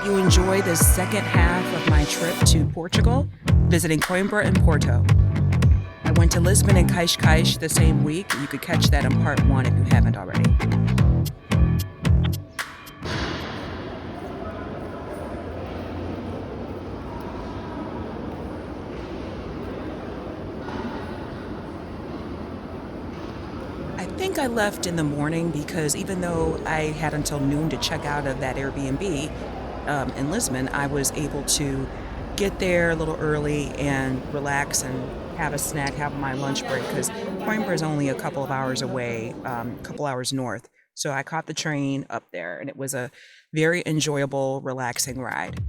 you enjoy the second half of my trip to Portugal, visiting Coimbra and Porto. I went to Lisbon and Cascais the same week. You could catch that in part one if you haven't already. I think I left in the morning because even though I had until noon to check out of that Airbnb in Lisbon, I was able to get there a little early and relax and have a snack, have my lunch break because Coimbra is only a couple of hours away, a couple hours north. So I caught the train up there and it was a very enjoyable, relaxing ride.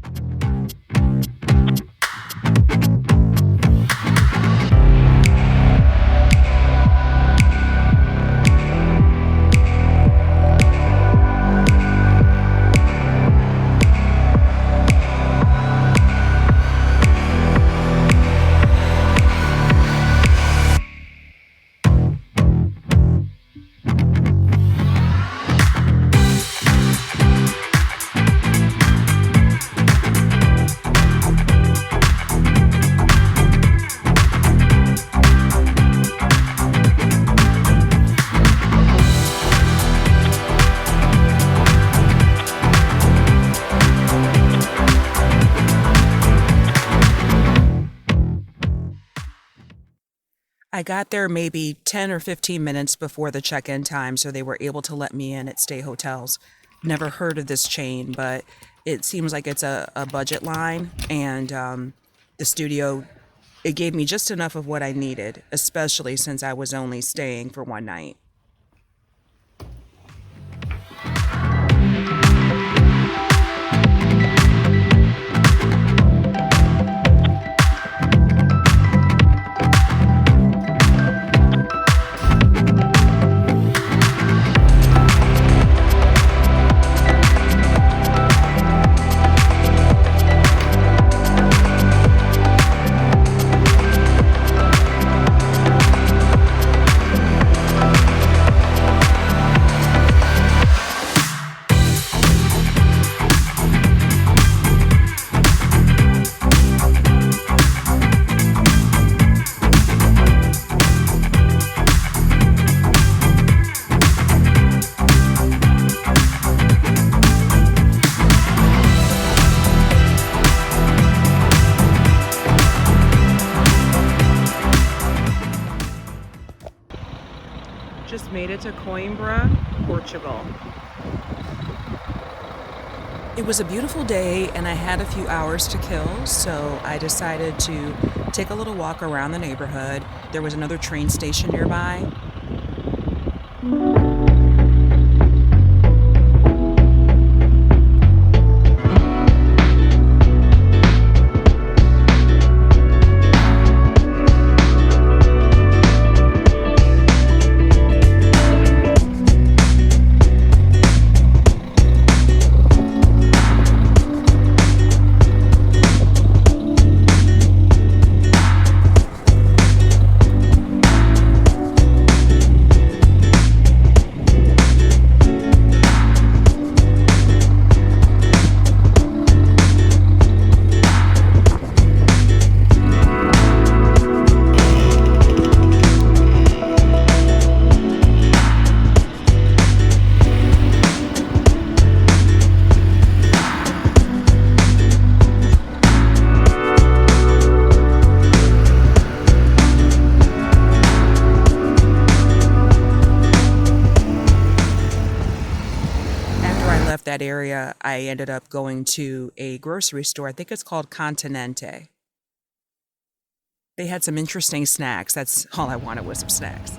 I got there maybe 10 or 15 minutes before the check-in time, so they were able to let me in at Stay Hotels. Never heard of this chain, but it seems like it's a budget line, and the studio, it gave me just enough of what I needed, especially since I was only staying for one night. Just made it to Coimbra, Portugal. It was a beautiful day and I had a few hours to kill, so I decided to take a little walk around the neighborhood. There was another train station nearby. That area, I ended up going to a grocery store. I think it's called Continente. They had some interesting snacks. That's all I wanted was some snacks.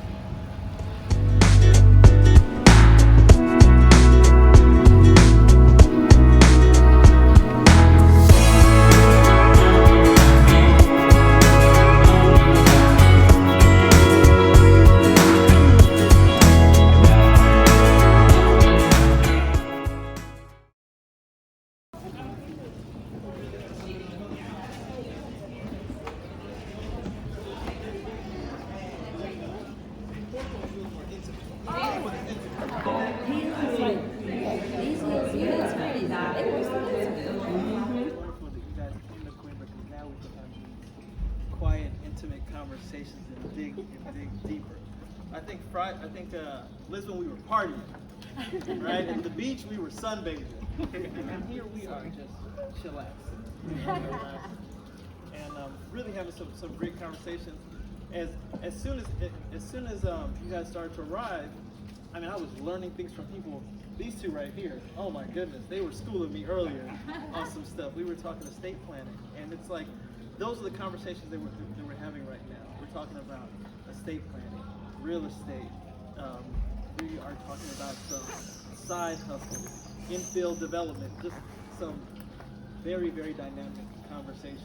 dig deeper. I think Lisbon we were partying, right? And the beach we were sunbathing, and here we are just chillaxing, and really having some great conversations. As soon as you guys started to arrive, I mean, I was learning things from people. These two right here, oh my goodness, they were schooling me earlier on some stuff. We were talking estate planning, and it's like those are the conversations that we're having right now. We're talking about estate planning, real estate. We are talking about some side hustles, infill development, just some very, very dynamic conversations.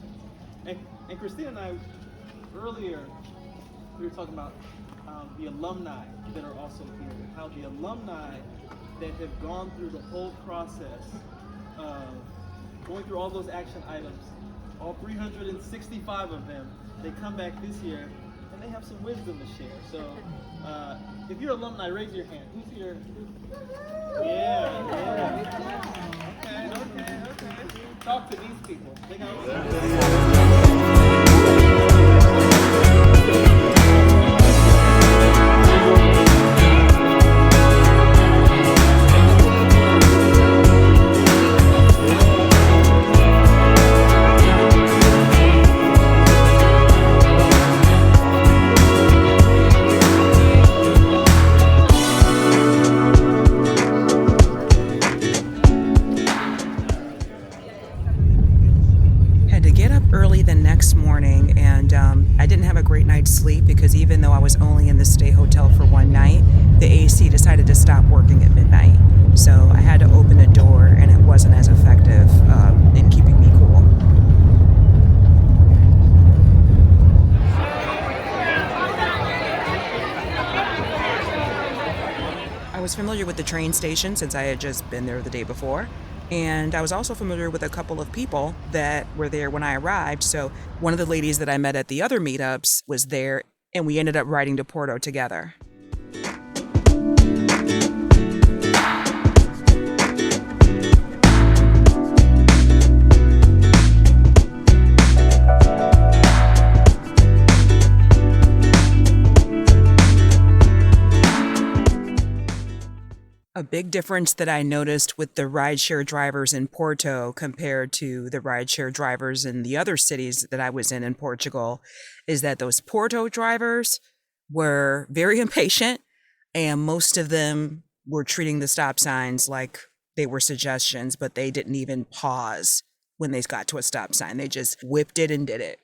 And Christina and I, earlier, we were talking about the alumni that are also here, how the alumni that have gone through the whole process of going through all those action items, all 365 of them, they come back this year and they have some wisdom to share. So if you're alumni, raise your hand. Who's here? Yeah. Okay. Talk to these people. They got morning, and I didn't have a great night's sleep because even though I was only in the stay hotel for one night, the AC decided to stop working at midnight. So I had to open the door, and it wasn't as effective in keeping me cool. I was familiar with the train station since I had just been there the day before. And I was also familiar with a couple of people that were there when I arrived. So one of the ladies that I met at the other meetups was there, and we ended up riding to Porto together. A big difference that I noticed with the rideshare drivers in Porto compared to the rideshare drivers in the other cities that I was in Portugal is that those Porto drivers were very impatient, and most of them were treating the stop signs like they were suggestions, but they didn't even pause when they got to a stop sign. They just whipped it and did it.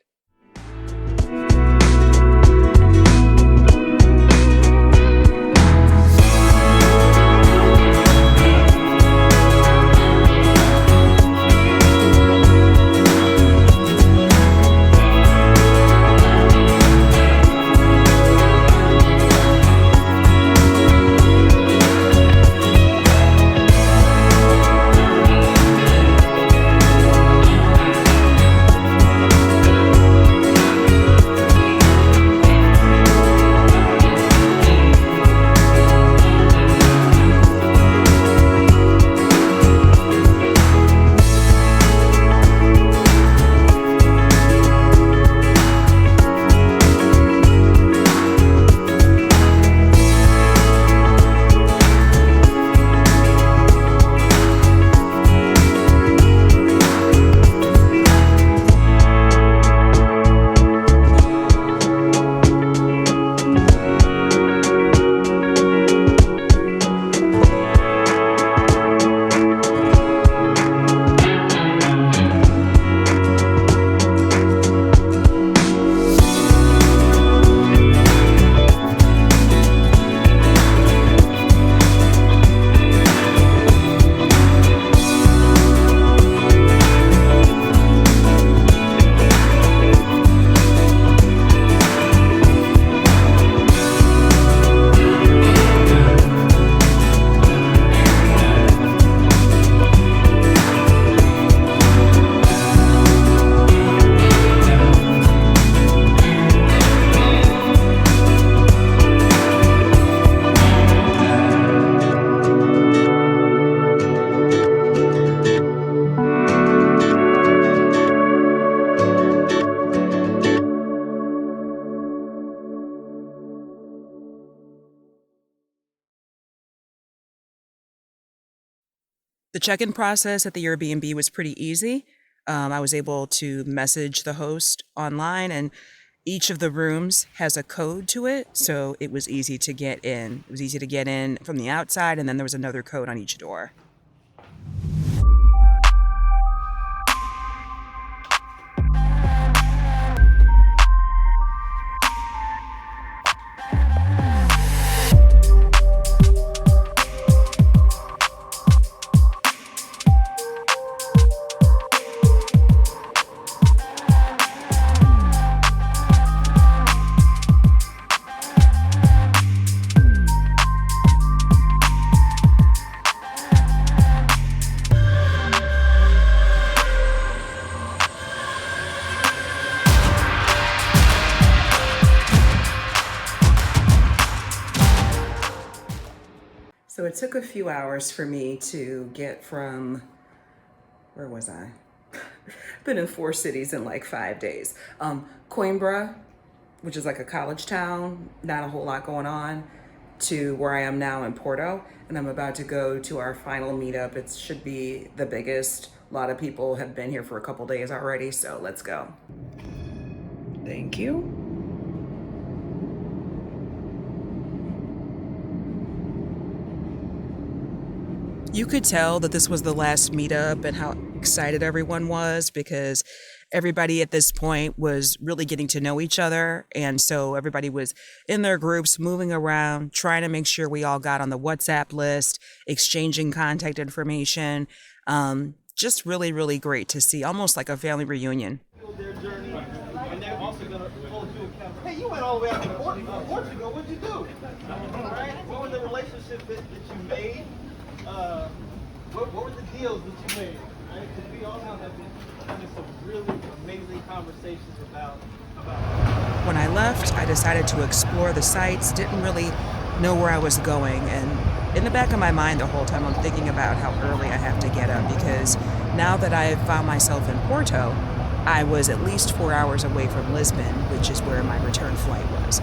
The check-in process at the Airbnb was pretty easy. I was able to message the host online, and each of the rooms has a code to it, so it was easy to get in. It was easy to get in from the outside, and then there was another code on each door. So it took a few hours for me to get from, where was I? Been in 4 cities in like 5 days. Coimbra, which is like a college town, not a whole lot going on, to where I am now in Porto. And I'm about to go to our final meetup. It should be the biggest. A lot of people have been here for a couple days already, so let's go. Thank you. You could tell that this was the last meetup and how excited everyone was, because everybody at this point was really getting to know each other. And so everybody was in their groups, moving around, trying to make sure we all got on the WhatsApp list, exchanging contact information. Just really, really great to see, almost like a family reunion. Their journey, and they're also going to hold you accountable. Hey, you went all the way out to Portugal. What'd you do? All right? What were the relationships that you made? What were the deals that you made? Right? Because we all have been having some really amazing conversations about. When I left, I decided to explore the sites, didn't really know where I was going. And in the back of my mind the whole time, I'm thinking about how early I have to get up, because now that I have found myself in Porto, I was at least 4 hours away from Lisbon, which is where my return flight was.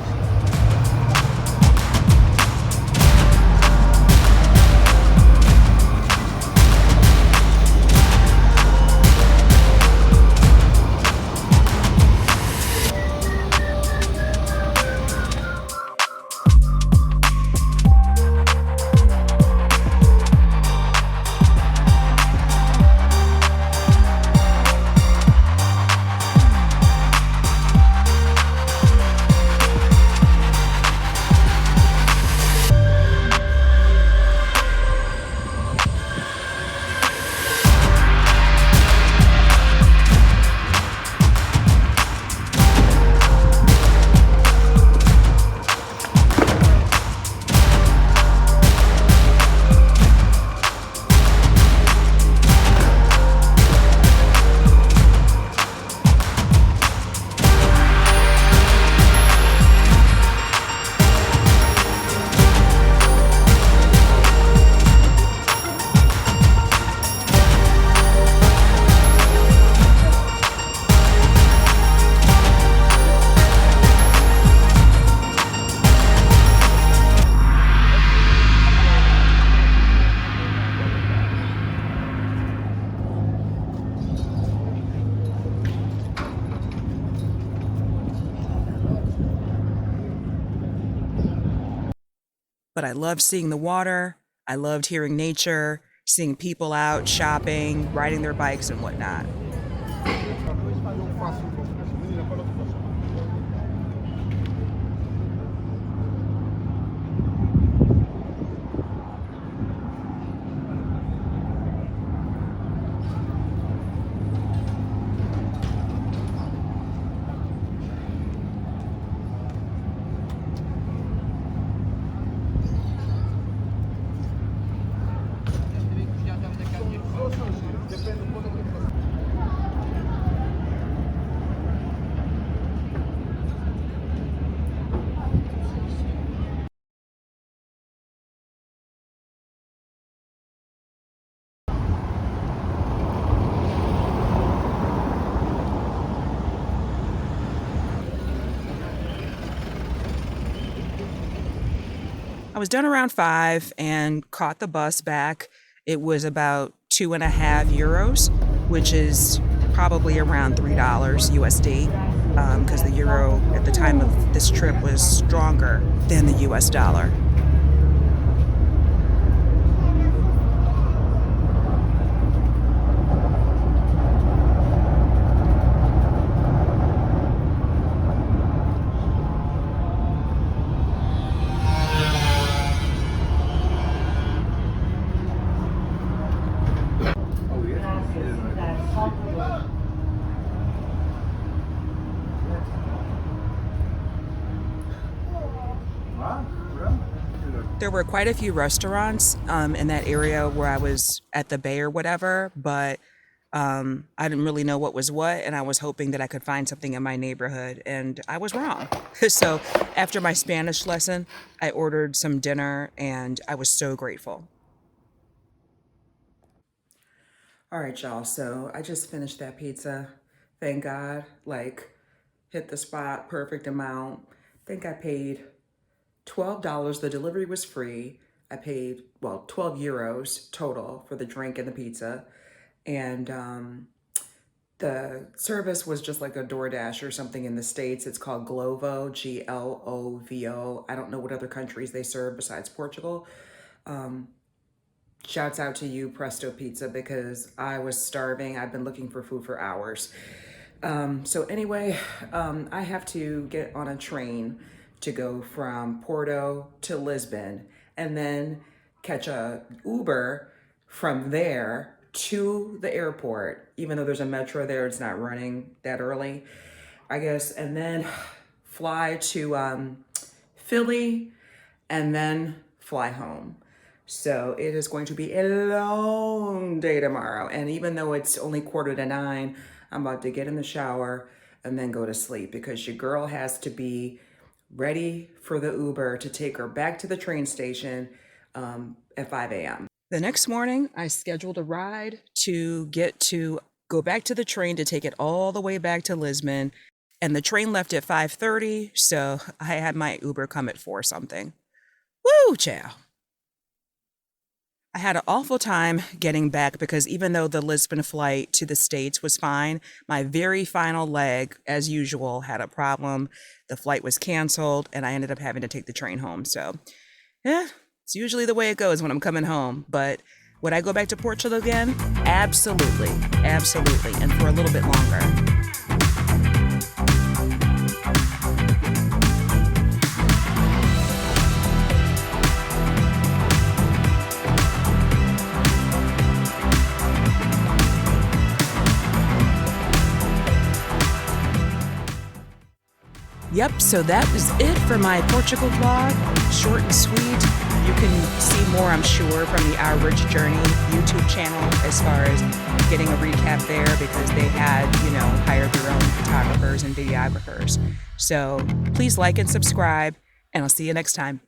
But I loved seeing the water. I loved hearing nature, seeing people out shopping, riding their bikes and whatnot. I was done around 5 and caught the bus back. It was about 2.5 euros, which is probably around $3 USD, because the euro at the time of this trip was stronger than the US dollar. There were quite a few restaurants in that area where I was at the bay or whatever, but I didn't really know what was what, and I was hoping that I could find something in my neighborhood, and I was wrong. So after my Spanish lesson, I ordered some dinner, and I was so grateful. All right, y'all. So I just finished that pizza. Thank God. Like, hit the spot, perfect amount. I think I paid $12. The delivery was free. I paid, well, 12 euros total for the drink and the pizza. And the service was just like a DoorDash or something in the States. It's called Glovo, Glovo. I don't know what other countries they serve besides Portugal. Shouts out to you, Presto Pizza, because I was starving. I've been looking for food for hours. So anyway, I have to get on a train to go from Porto to Lisbon and then catch a Uber from there to the airport. Even though there's a metro there, it's not running that early, I guess. And then fly to Philly and then fly home. So it is going to be a long day tomorrow. And even though it's only 8:45, I'm about to get in the shower and then go to sleep because your girl has to be ready for the Uber to take her back to the train station at 5 a.m. The next morning, I scheduled a ride to go back to the train to take it all the way back to Lisbon. And the train left at 5:30, so I had my Uber come at 4 something. Woo, chow. I had an awful time getting back because even though the Lisbon flight to the States was fine, my very final leg, as usual, had a problem. The flight was canceled and I ended up having to take the train home. So, yeah, it's usually the way it goes when I'm coming home. But would I go back to Portugal again? Absolutely. Absolutely. And for a little bit longer. Yep, so that was it for my Portugal vlog. Short and sweet. You can see more, I'm sure, from the Our Rich Journey YouTube channel as far as getting a recap there because they had, hired their own photographers and videographers. So please like and subscribe, and I'll see you next time.